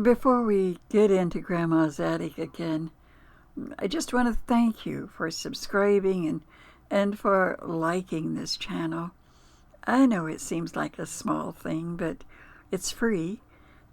Before we get into Grandma's attic again, I just want to thank you for subscribing and for liking this channel. I know it seems like a small thing, but it's free,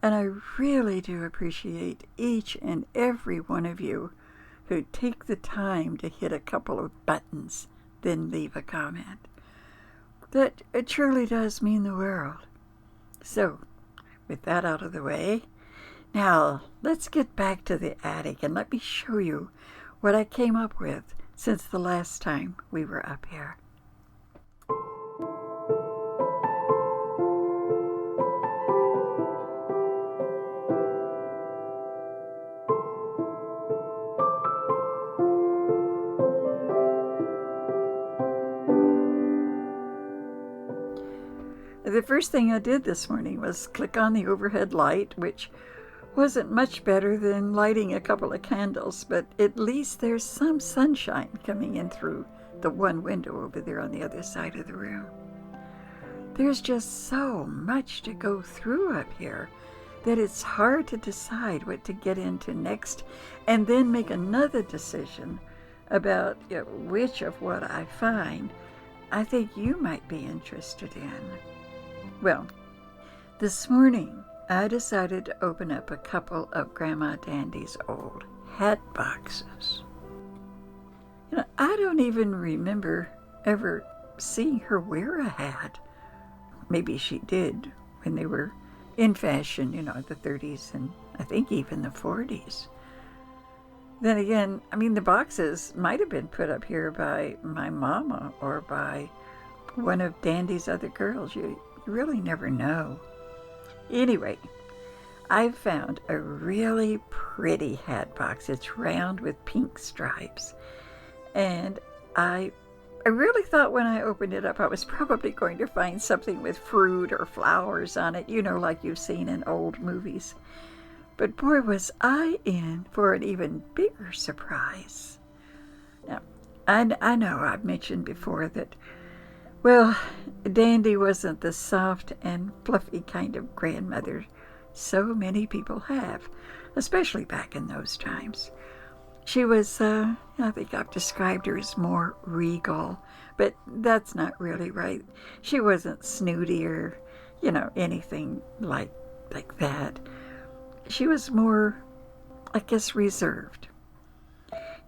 and I really do appreciate each and every one of you who take the time to hit a couple of buttons, then leave a comment. That it truly does mean the world. So, with that out of the way, now let's get back to the attic and let me show you what I came up with since the last time we were up here. The first thing I did this morning was click on the overhead light, which wasn't much better than lighting a couple of candles, but at least there's some sunshine coming in through the one window over there on the other side of the room. There's just so much to go through up here that it's hard to decide what to get into next and then make another decision about which of what I find I think you might be interested in. Well, this morning I decided to open up a couple of Grandma Dandy's old hat boxes. I don't even remember ever seeing her wear a hat. Maybe she did when they were in fashion, the 30s and I think even the 40s. Then again, the boxes might have been put up here by my mama or by one of Dandy's other girls. You really never know. Anyway, I found a really pretty hat box. It's round with pink stripes. And I really thought when I opened it up I was probably going to find something with fruit or flowers on it, like you've seen in old movies. But boy, was I in for an even bigger surprise. Now, I know I've mentioned before that, well, Dandy wasn't the soft and fluffy kind of grandmother so many people have, especially back in those times. She was, I think I've described her as more regal, but that's not really right. She wasn't snooty or, anything like that. She was more, I guess, reserved.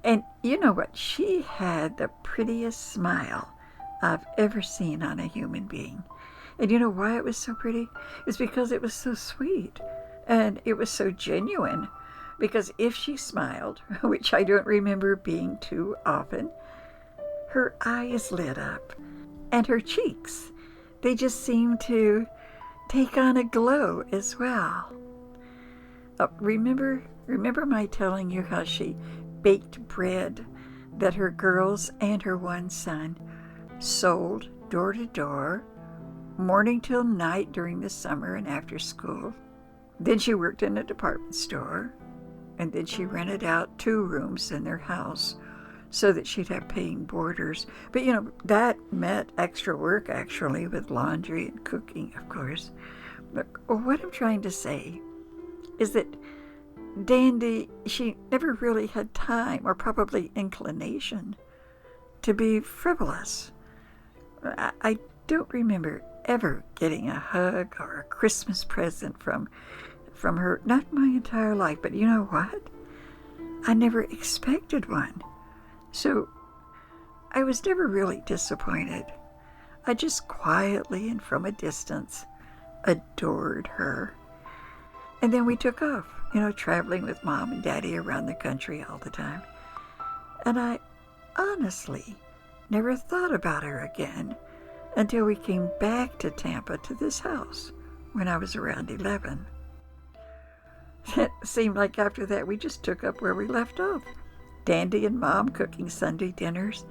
And you know what? She had the prettiest smile I've ever seen on a human being. And you know why it was so pretty? It's because it was so sweet and it was so genuine. Because if she smiled, which I don't remember being too often, her eyes lit up and her cheeks, they just seemed to take on a glow as well. Remember my telling you how she baked bread that her girls and her one son sold door to door, morning till night during the summer and after school? Then she worked in a department store, and then she rented out 2 rooms in their house so that she'd have paying boarders. But that meant extra work actually, with laundry and cooking, of course. But what I'm trying to say is that Dandy, she never really had time or probably inclination to be frivolous. I don't remember ever getting a hug or a Christmas present from her, not my entire life, but you know what? I never expected one. So I was never really disappointed. I just quietly and from a distance adored her. And then we took off, traveling with Mom and Daddy around the country all the time. And I honestly never thought about her again until we came back to Tampa to this house when I was around 11. It seemed like after that we just took up where we left off. Dandy and Mom cooking Sunday dinners,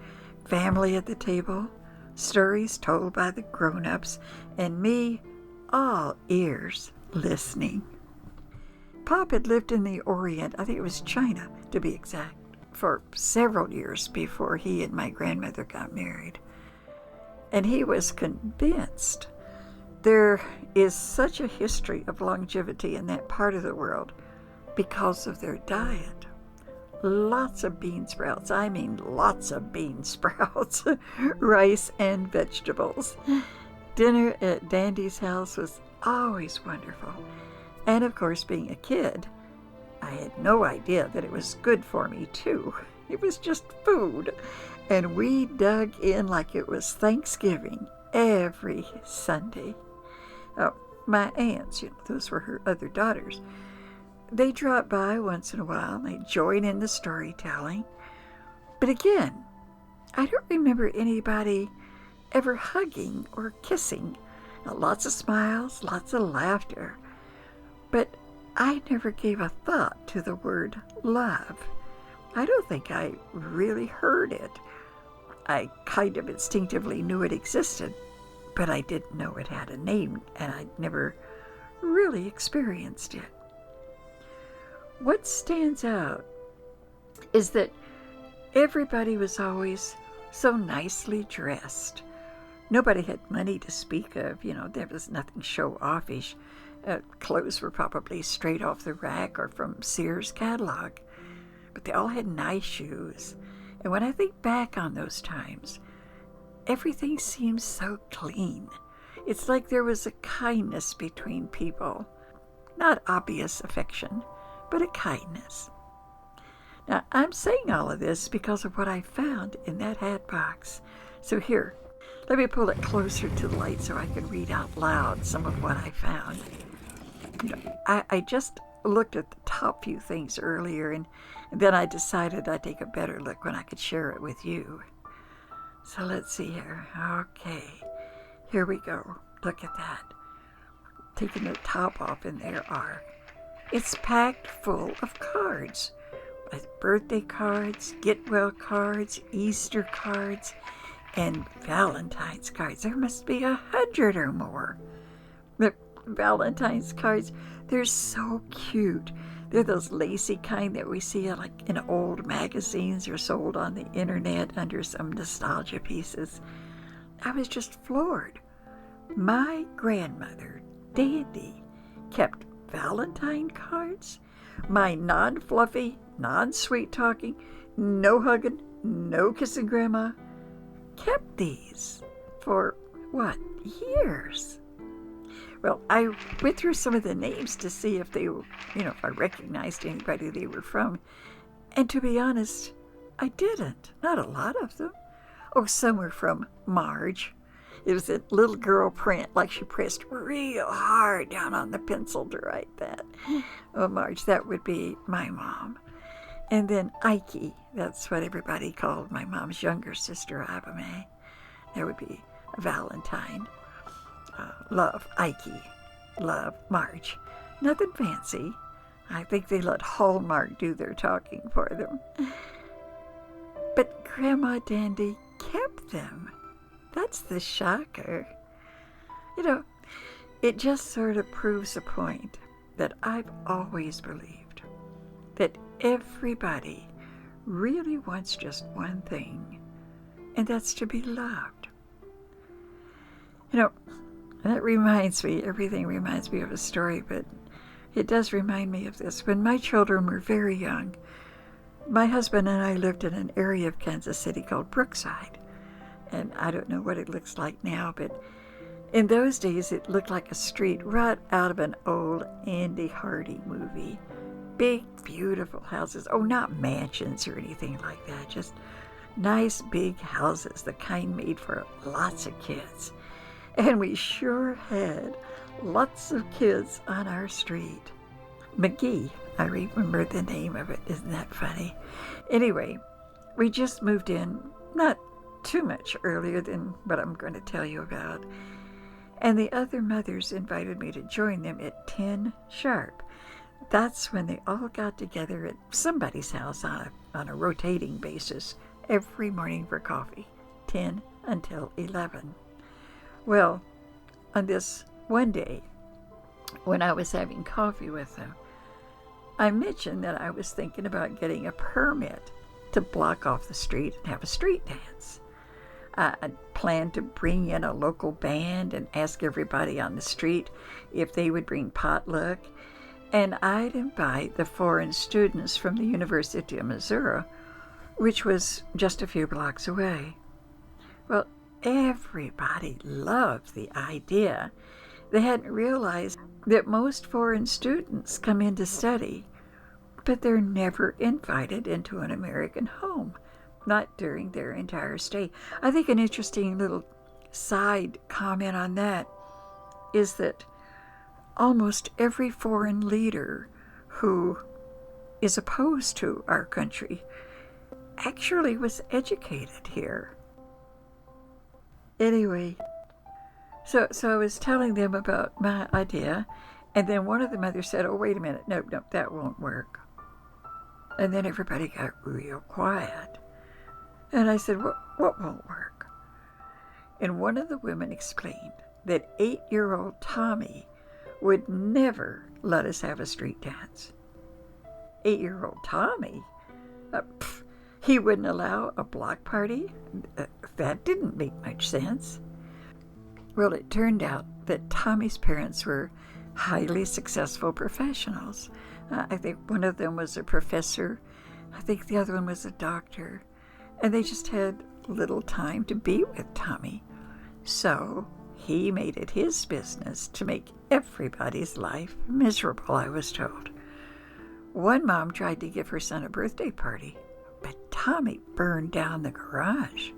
family at the table, stories told by the grown-ups, and me all ears listening. Pop had lived in the Orient, I think it was China to be exact, for several years before he and my grandmother got married. And he was convinced There is such a history of longevity in that part of the world because of their diet. Lots of bean sprouts. I mean, lots of bean sprouts, rice, and vegetables. Dinner at Dandy's house was always wonderful. And of course, being a kid, I had no idea that it was good for me, too. It was just food. And we dug in like it was Thanksgiving every Sunday. Oh, my aunts, those were her other daughters. They drop by once in a while and they join in the storytelling. But again, I don't remember anybody ever hugging or kissing. Now, lots of smiles, lots of laughter. But I never gave a thought to the word love. I don't think I really heard it. I kind of instinctively knew it existed, but I didn't know it had a name, and I'd never really experienced it. What stands out is that everybody was always so nicely dressed. Nobody had money to speak of, there was nothing show-offish. Clothes were probably straight off the rack or from Sears catalog. But they all had nice shoes. And when I think back on those times, everything seems so clean. It's like there was a kindness between people. Not obvious affection, but a kindness. Now, I'm saying all of this because of what I found in that hat box. So here, let me pull it closer to the light so I can read out loud some of what I found. I just looked at the top few things earlier, and then I decided I'd take a better look when I could share it with you. So let's see here. Okay, here we go. Look at that. Taking the top off, and there are. It's packed full of cards. Birthday cards, get well cards, Easter cards, and Valentine's cards. There must be 100 or more. The Valentine's cards, they're so cute. They're those lacy kind that we see like in old magazines or sold on the internet under some nostalgia pieces. I was just floored. My grandmother, Dandy, kept Valentine cards. My non-fluffy, non-sweet talking, no hugging, no kissing grandma kept these for, years. Well, I went through some of the names to see if they were, if I recognized anybody they were from. And to be honest, I didn't. Not a lot of them. Oh, some were from Marge. It was a little girl print, like she pressed real hard down on the pencil to write that. Oh, Marge, that would be my mom. And then Ike, that's what everybody called my mom's younger sister, Abame. That would be Valentine. Love, Ike. Love, Marge. Nothing fancy. I think they let Hallmark do their talking for them. But Grandma Dandy kept them. That's the shocker. It just sort of proves a point that I've always believed. That everybody really wants just one thing, and that's to be loved. That reminds me, everything reminds me of a story, but it does remind me of this. When my children were very young, my husband and I lived in an area of Kansas City called Brookside. And I don't know what it looks like now, but in those days it looked like a street right out of an old Andy Hardy movie. Big, beautiful houses. Oh, not mansions or anything like that, just nice big houses, the kind made for lots of kids. And we sure had lots of kids on our street. McGee, I remember the name of it. Isn't that funny? Anyway, we just moved in not too much earlier than what I'm going to tell you about. And the other mothers invited me to join them at 10 sharp. That's when they all got together at somebody's house on a rotating basis every morning for coffee, 10 until 11. Well, on this one day, when I was having coffee with them, I mentioned that I was thinking about getting a permit to block off the street and have a street dance. I planned to bring in a local band and ask everybody on the street if they would bring potluck. And I'd invite the foreign students from the University of Missouri, which was just a few blocks away. Well, everybody loved the idea. They hadn't realized that most foreign students come in to study, but they're never invited into an American home, not during their entire stay. I think an interesting little side comment on that is that almost every foreign leader who is opposed to our country actually was educated here. Anyway, so I was telling them about my idea, and then one of the mothers said, "Oh, wait a minute, nope, that won't work." And then everybody got real quiet. And I said, what won't work? And one of the women explained that 8-year-old Tommy would never let us have a street dance. 8-year-old Tommy? He wouldn't allow a block party? That didn't make much sense. Well, it turned out that Tommy's parents were highly successful professionals. I think one of them was a professor. I think the other one was a doctor. And they just had little time to be with Tommy. So he made it his business to make everybody's life miserable, I was told. One mom tried to give her son a birthday party, but Tommy burned down the garage,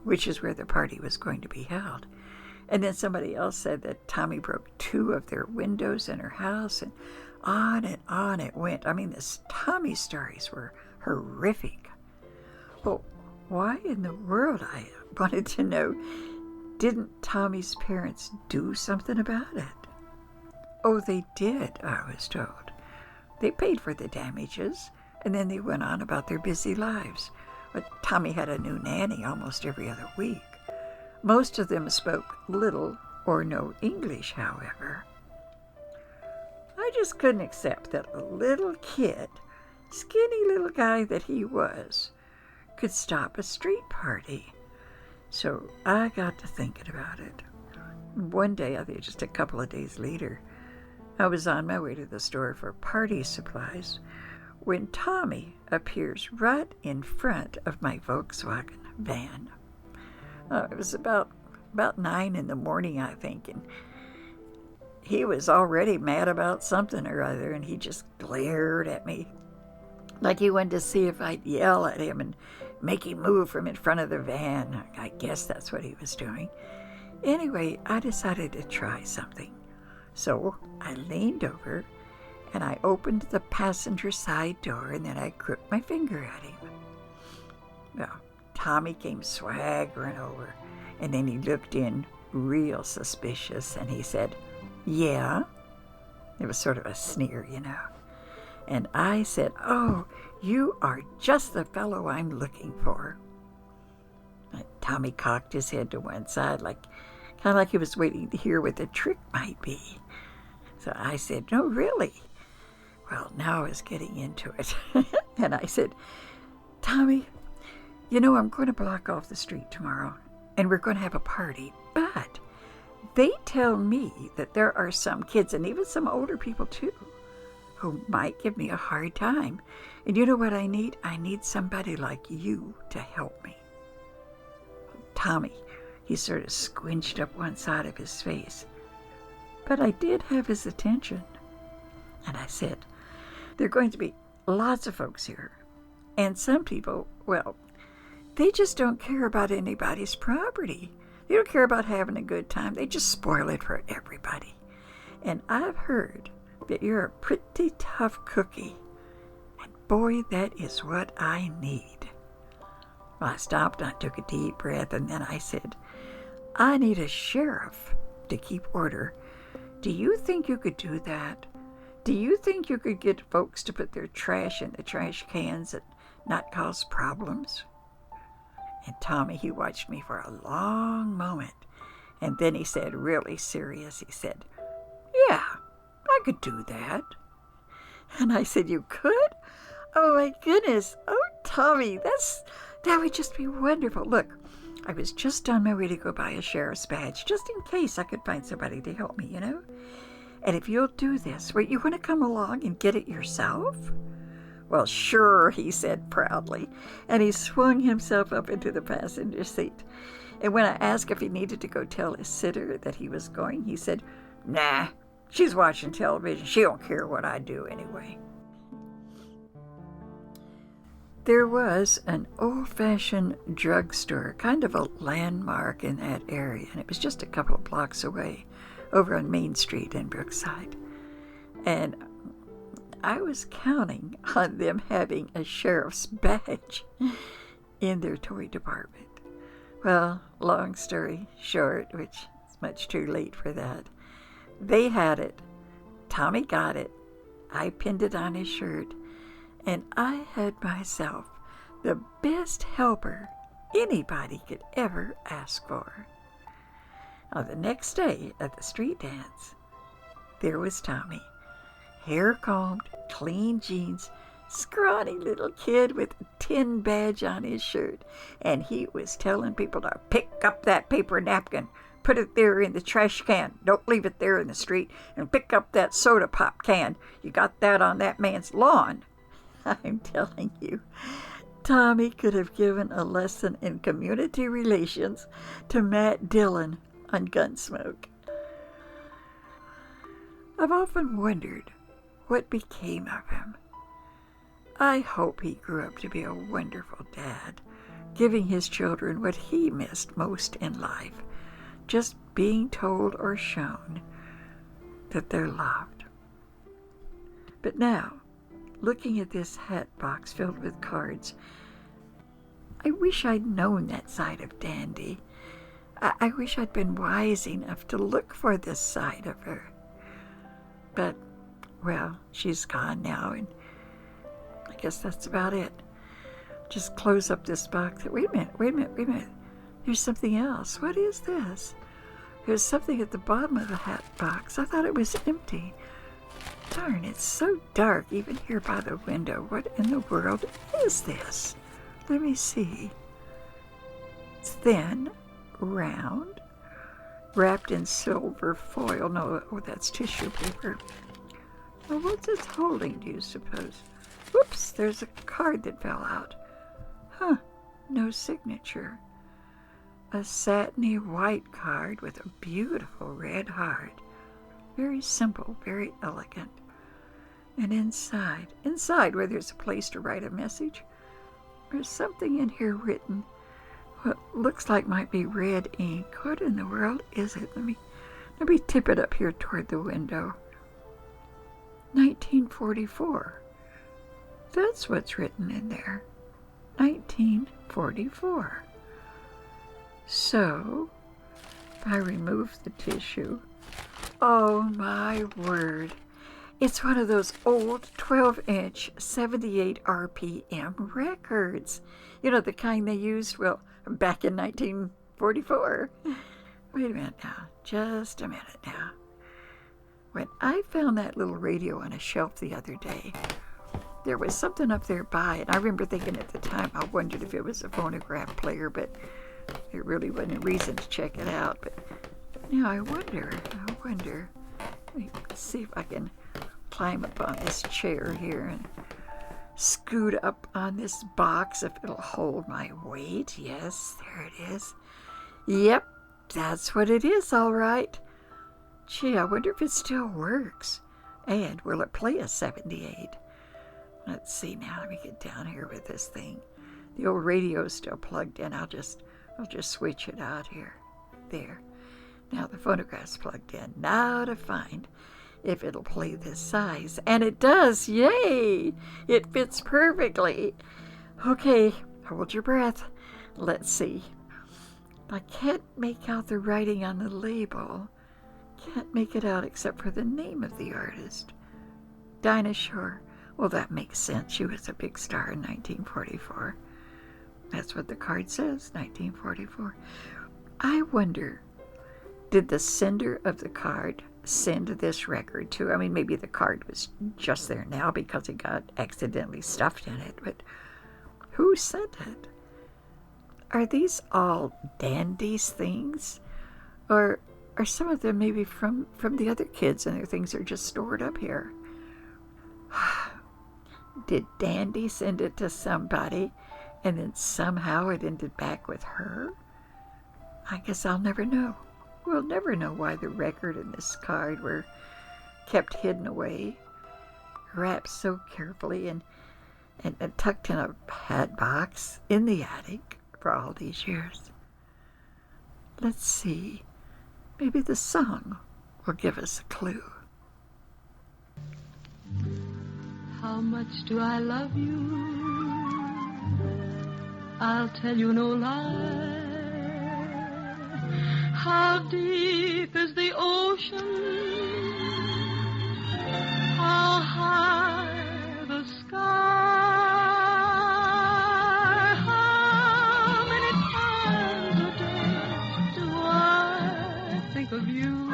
which is where the party was going to be held. And then somebody else said that Tommy broke 2 of their windows in her house, and on it went. I mean, the Tommy stories were horrific. Well, why in the world, I wanted to know, didn't Tommy's parents do something about it? Oh, they did, I was told. They paid for the damages, and then they went on about their busy lives. But Tommy had a new nanny almost every other week. Most of them spoke little or no English, however. I just couldn't accept that a little kid, skinny little guy that he was, could stop a street party. So I got to thinking about it. One day, I think just a couple of days later, I was on my way to the store for party supplies when Tommy appears right in front of my Volkswagen van. It was about 9 in the morning, I think, and he was already mad about something or other, and he just glared at me like he wanted to see if I'd yell at him and make him move from in front of the van. I guess that's what he was doing. Anyway, I decided to try something. So I leaned over and I opened the passenger side door, and then I crooked my finger at him. Well, Tommy came swaggering over, and then he looked in real suspicious, and he said, "Yeah?" It was sort of a sneer, you know. And I said, "Oh, you are just the fellow I'm looking for." And Tommy cocked his head to one side, kind of like he was waiting to hear what the trick might be. So I said, "No, really?" Well, now I was getting into it. And I said, "Tommy, you know, I'm going to block off the street tomorrow, and we're going to have a party, but they tell me that there are some kids, and even some older people too, who might give me a hard time. And you know what I need? I need somebody like you to help me." Tommy, he sort of squinched up one side of his face. But I did have his attention. And I said, "There are going to be lots of folks here. And some people, well, they just don't care about anybody's property. They don't care about having a good time. They just spoil it for everybody. And I've heard that you're a pretty tough cookie. And boy, that is what I need." Well, I stopped and I took a deep breath, and then I said, "I need a sheriff to keep order. Do you think you could do that? Do you think you could get folks to put their trash in the trash cans and not cause problems?" And Tommy, he watched me for a long moment, and then he said, really serious, he said, "Yeah, I could do that." And I said, "You could? Oh my goodness. Oh, Tommy, that would just be wonderful. Look, I was just on my way to go buy a sheriff's badge, just in case I could find somebody to help me, And if you'll do this, you want to come along and get it yourself? Well, sure, he said proudly, and he swung himself up into the passenger seat. And when I asked if he needed to go tell his sitter that he was going, he said, "Nah, she's watching television. She don't care what I do anyway." There was an old-fashioned drugstore, kind of a landmark in that area, and it was just a couple of blocks away, over on Main Street in Brookside. And I was counting on them having a sheriff's badge in their toy department. Well, long story short, which is much too late for that, they had it. Tommy got it. I pinned it on his shirt. And I had myself the best helper anybody could ever ask for. Now, the next day at the street dance, there was Tommy, hair combed, clean jeans, scrawny little kid with a tin badge on his shirt, and he was telling people to pick up that paper napkin, put it there in the trash can, don't leave it there in the street, and pick up that soda pop can. You got that on that man's lawn. I'm telling you, Tommy could have given a lesson in community relations to Matt Dillon on Gunsmoke. I've often wondered what became of him. I hope he grew up to be a wonderful dad, giving his children what he missed most in life, just being told or shown that they're loved. But now, looking at this hat box filled with cards, I wish I'd known that side of Dandy. I wish I'd been wise enough to look for this side of her. But, well, she's gone now, and I guess that's about it. Just close up this box. Wait a minute. There's something else. What is this? There's something at the bottom of the hat box. I thought it was empty. Darn, it's so dark even here by the window. What in the world is this? Let me see. It's thin, round, wrapped in silver foil. No, that's tissue paper. Well, what's it holding, do you suppose? Whoops, there's a card that fell out. Huh, no signature. A satiny white card with a beautiful red heart. Very simple, very elegant. And inside where there's a place to write a message, there's something in here written. What looks like might be red ink. What in the world is it? Let me tip it up here toward the window. 1944. That's what's written in there. 1944. So, if I remove the tissue, oh my word. It's one of those old 12-inch 78 RPM records. You know, the kind they used, well, back in 1944. Wait a minute now. Just a minute now. When I found that little radio on a shelf the other day, there was something up there by it. I remember thinking at the time, I wondered if it was a phonograph player, but there really wasn't a reason to check it out. But now I wonder. Let me see if I can climb up on this chair here and scoot up on this box if it'll hold my weight. Yes, there it is. Yep, that's what it is, all right. Gee, I wonder if it still works. And will it play a 78? Let's see now. Let me get down here with this thing. The old radio's still plugged in. I'll just switch it out here. There. Now the phonograph's plugged in. Now to find if it'll play this size. And it does! Yay! It fits perfectly. Okay, hold your breath. Let's see. I can't make out the writing on the label. Can't make it out except for the name of the artist. Dinah Shore. Well, that makes sense. She was a big star in 1944. That's what the card says, 1944. I wonder, did the sender of the card send this record to? I mean, maybe the card was just there now because it got accidentally stuffed in it, but who sent it? Are these all Dandy's things? Or are some of them maybe from the other kids and their things are just stored up here? Did Dandy send it to somebody and then somehow it ended back with her? I guess I'll never know. We'll never know why the record and this card were kept hidden away, wrapped so carefully and tucked in a hat box in the attic for all these years. Let's see. Maybe the song will give us a clue. How much do I love you? I'll tell you no lie. How deep is the ocean? How high the sky? How many times a day do I think of you?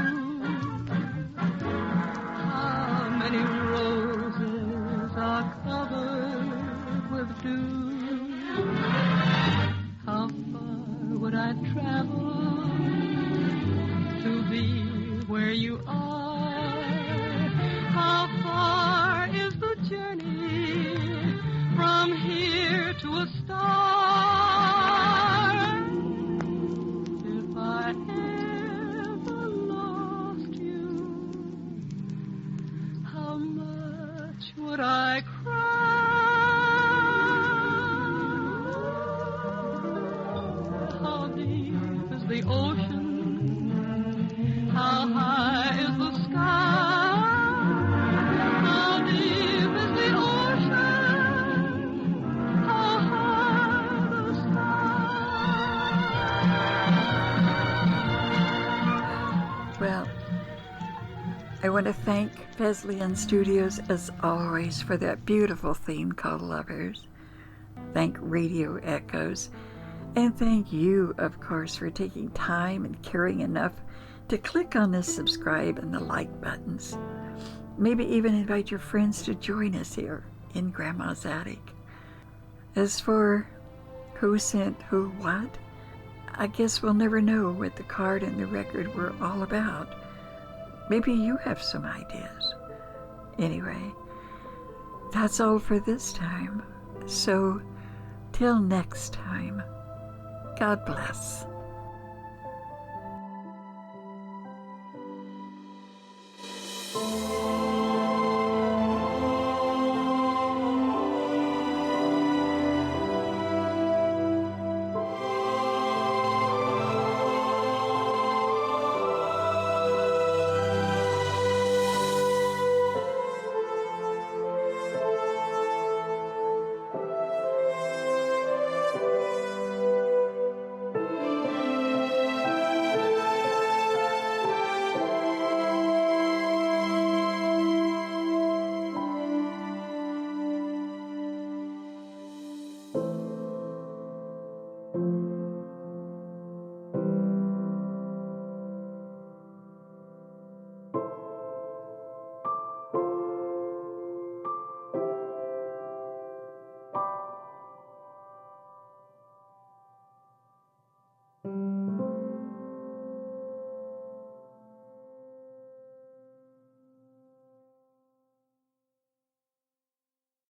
How many roses are covered with dew? How far would I travel to be where you are? How far is the journey from here to a star? If I ever lost you, how much would I cry? How deep is the ocean? How high is the sky? How deep is the ocean? How high the sky? Well, I want to thank Fesliyan Studios as always for that beautiful theme called Lovers. Thank RadioEchoes. And thank you, of course, for taking time and caring enough to click on the subscribe and the like buttons. Maybe even invite your friends to join us here in Grandma's Attic. As for who sent who what, I guess we'll never know what the card and the record were all about. Maybe you have some ideas. Anyway, that's all for this time. So, till next time, God bless.